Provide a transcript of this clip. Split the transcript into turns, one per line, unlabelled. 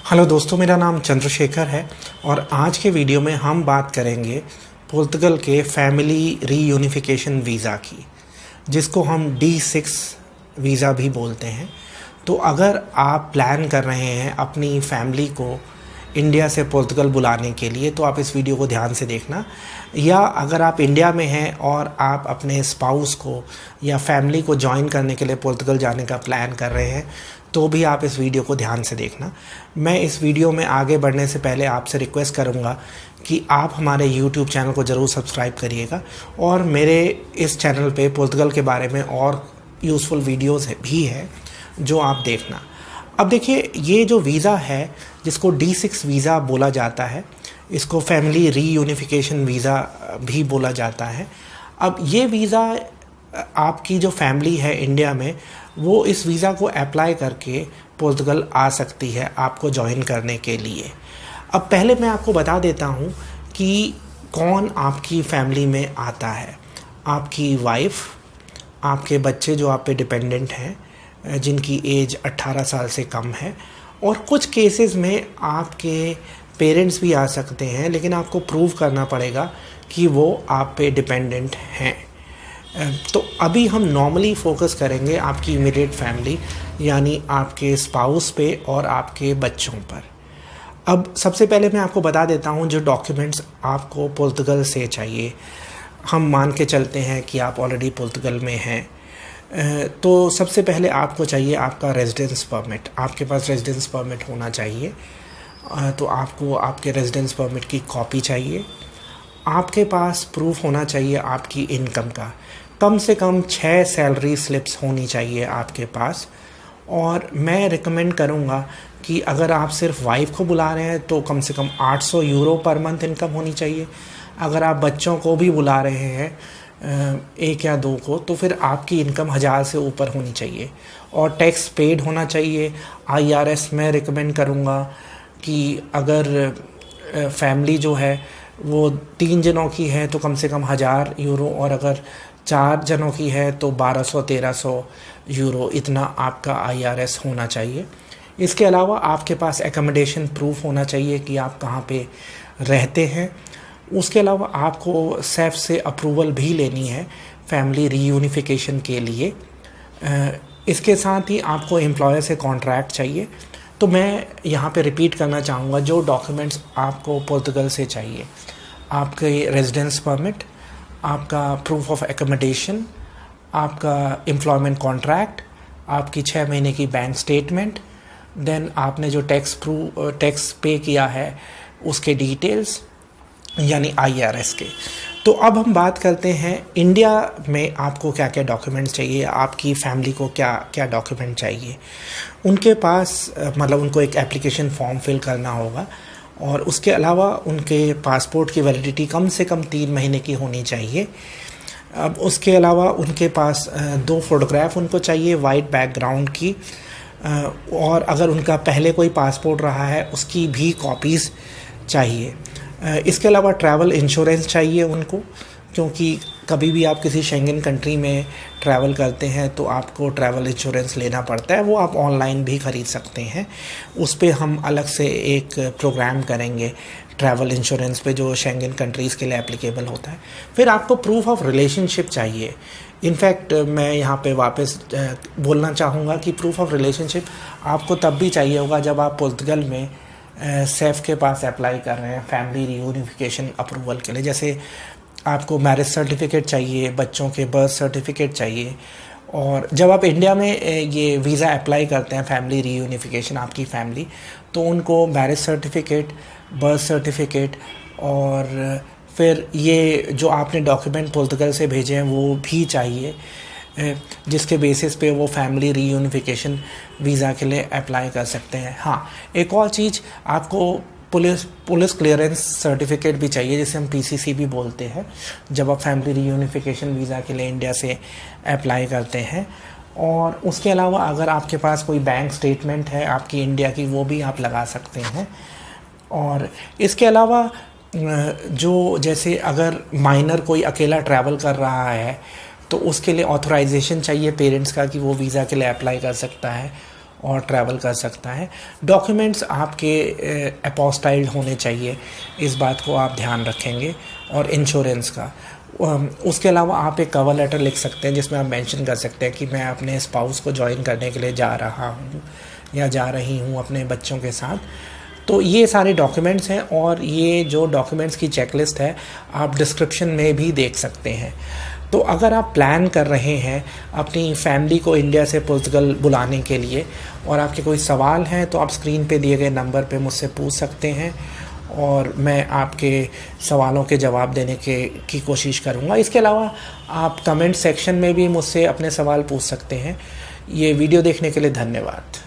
Hello दोस्तों, मेरा नाम चंद्रशेखर है और आज के वीडियो में हम बात करेंगे पुर्तगाल के फैमिली रीयूनिफिकेशन वीज़ा की, जिसको हम D6 वीज़ा भी बोलते हैं। तो अगर आप प्लान कर रहे हैं अपनी फैमिली को इंडिया से पुर्तगाल बुलाने के लिए तो आप इस वीडियो को ध्यान से देखना, या अगर आप इंडिया में हैं और आप अपने स्पाउस को या फैमिली को ज्वाइन करने के लिए पुर्तगाल जाने का प्लान कर रहे हैं तो भी आप इस वीडियो को ध्यान से देखना। मैं इस वीडियो में आगे बढ़ने से पहले आपसे रिक्वेस्ट करूंगा कि आप हमारे YouTube चैनल को ज़रूर सब्सक्राइब करिएगा और मेरे इस चैनल पे पुर्तगाल के बारे में और यूज़फुल वीडियोज़ भी है जो आप देखना। अब देखिए, ये जो वीज़ा है जिसको D6 वीज़ा बोला जाता है, इसको फैमिली रीयूनिफिकेशन वीज़ा भी बोला जाता है। अब ये वीज़ा आपकी जो फैमिली है इंडिया में, वो इस वीज़ा को अप्लाई करके पुर्तगाल आ सकती है आपको ज्वाइन करने के लिए। अब पहले मैं आपको बता देता हूँ कि कौन आपकी फैमिली में आता है। आपकी वाइफ, आपके बच्चे जो आप पे डिपेंडेंट हैं जिनकी एज 18 साल से कम है, और कुछ केसेस में आपके पेरेंट्स भी आ सकते हैं, लेकिन आपको प्रूव करना पड़ेगा कि वो आप पे डिपेंडेंट हैं। तो अभी हम नॉर्मली फोकस करेंगे आपकी इमीडिएट फैमिली यानी आपके स्पाउस पे और आपके बच्चों पर। अब सबसे पहले मैं आपको बता देता हूँ जो डॉक्यूमेंट्स आपको पुर्तगाल से चाहिए। हम मान के चलते हैं कि आप ऑलरेडी पुर्तगाल में हैं, तो सबसे पहले आपको चाहिए आपका रेजिडेंस परमिट। आपके पास रेजिडेंस परमिट होना चाहिए, तो आपको आपके रेजिडेंस परमिट की कॉपी चाहिए। आपके पास प्रूफ होना चाहिए आपकी इनकम का, कम से कम 6 सैलरी स्लिप्स होनी चाहिए आपके पास। और मैं रिकमेंड करूँगा कि अगर आप सिर्फ वाइफ को बुला रहे हैं तो कम से कम 800 यूरो पर मंथ इनकम होनी चाहिए। अगर आप बच्चों को भी बुला रहे हैं एक या दो को, तो फिर आपकी इनकम 1000 से ऊपर होनी चाहिए और टैक्स पेड होना चाहिए। IRS मैं रिकमेंड करूँगा कि अगर फैमिली जो है वो 3 जनों की है तो कम से कम 1000 यूरो, और अगर 4 जनों की है तो 1200-1300 यूरो, इतना आपका IRS होना चाहिए। इसके अलावा आपके पास एकोमोडेशन प्रूफ होना चाहिए कि आप कहाँ पे रहते हैं। उसके अलावा आपको सेफ से अप्रूवल भी लेनी है फैमिली रीयूनिफिकेशन के लिए। इसके साथ ही आपको एम्प्लॉयर से कॉन्ट्रैक्ट चाहिए। तो मैं यहाँ पे रिपीट करना चाहूँगा जो डॉक्यूमेंट्स आपको पुर्तगाल से चाहिए: आपके रेजिडेंस परमिट, आपका प्रूफ ऑफ एकोमोडेशन, आपका एम्प्लॉयमेंट कॉन्ट्रैक्ट, आपकी 6 महीने की बैंक स्टेटमेंट, देन आपने जो टैक्स पे किया है उसके डिटेल्स यानी IRS के। तो अब हम बात करते हैं इंडिया में आपको क्या क्या डॉक्यूमेंट्स चाहिए, आपकी फैमिली को क्या क्या डॉक्यूमेंट चाहिए। उनके पास मतलब उनको एक एप्लीकेशन फॉर्म फिल करना होगा, और उसके अलावा उनके पासपोर्ट की वैलिडिटी कम से कम 3 महीने की होनी चाहिए। अब उसके अलावा उनके पास 2 फोटोग्राफ उनको चाहिए वाइट बैकग्राउंड की, और अगर उनका पहले कोई पासपोर्ट रहा है उसकी भी कॉपीज़ चाहिए। इसके अलावा ट्रैवल इंश्योरेंस चाहिए उनको, क्योंकि कभी भी आप किसी शेंगन कंट्री में ट्रैवल करते हैं तो आपको ट्रैवल इंश्योरेंस लेना पड़ता है। वो आप ऑनलाइन भी ख़रीद सकते हैं, उस पर हम अलग से एक प्रोग्राम करेंगे ट्रैवल इंश्योरेंस पे जो शेंगन कंट्रीज़ के लिए एप्लीकेबल होता है। फिर आपको प्रूफ ऑफ रिलेशनशिप चाहिए। इनफैक्ट मैं यहाँ पे वापस बोलना चाहूँगा कि प्रूफ ऑफ रिलेशनशिप आपको तब भी चाहिए होगा जब आप पुर्तगाल में सेफ के पास अप्लाई कर रहे हैं फैमिली रीयूनिफिकेशन अप्रूवल के लिए। जैसे आपको मैरिज सर्टिफिकेट चाहिए, बच्चों के बर्थ सर्टिफिकेट चाहिए, और जब आप इंडिया में ये वीज़ा अप्लाई करते हैं फैमिली रीयूनिफिकेशन आपकी फैमिली, तो उनको मैरिज सर्टिफिकेट, बर्थ सर्टिफिकेट, और फिर ये जो आपने डॉक्यूमेंट पुर्तगाल से भेजे हैं वो भी चाहिए, जिसके बेसिस पे वो फैमिली रीयूनिफिकेशन वीज़ा के लिए अप्लाई कर सकते हैं। हाँ, एक और चीज़, आपको पुलिस क्लियरेंस सर्टिफिकेट भी चाहिए, जिसे हम PCC भी बोलते हैं, जब आप फैमिली रीयूनिफिकेशन वीज़ा के लिए इंडिया से अप्लाई करते हैं। और उसके अलावा अगर आपके पास कोई बैंक स्टेटमेंट है आपकी इंडिया की, वो भी आप लगा सकते हैं। और इसके अलावा जो जैसे अगर माइनर कोई अकेला ट्रैवल कर रहा है तो उसके लिए ऑथराइजेशन चाहिए पेरेंट्स का कि वो वीज़ा के लिए अप्लाई कर सकता है। और ट्रैवल कर सकता है। डॉक्यूमेंट्स आपके अपोस्टाइल्ड होने चाहिए, इस बात को आप ध्यान रखेंगे। और इंश्योरेंस का उसके अलावा आप एक कवर लेटर लिख सकते हैं जिसमें आप मेंशन कर सकते हैं कि मैं अपने स्पाउस को ज्वाइन करने के लिए जा रहा हूँ या जा रही हूँ अपने बच्चों के साथ। तो ये सारे डॉक्यूमेंट्स हैं और ये जो डॉक्यूमेंट्स की चेकलिस्ट है आप डिस्क्रिप्शन में भी देख सकते हैं। तो अगर आप प्लान कर रहे हैं अपनी फैमिली को इंडिया से पुर्तगाल बुलाने के लिए और आपके कोई सवाल हैं तो आप स्क्रीन पे दिए गए नंबर पे मुझसे पूछ सकते हैं और मैं आपके सवालों के जवाब देने की कोशिश करूँगा। इसके अलावा आप कमेंट सेक्शन में भी मुझसे अपने सवाल पूछ सकते हैं। ये वीडियो देखने के लिए धन्यवाद।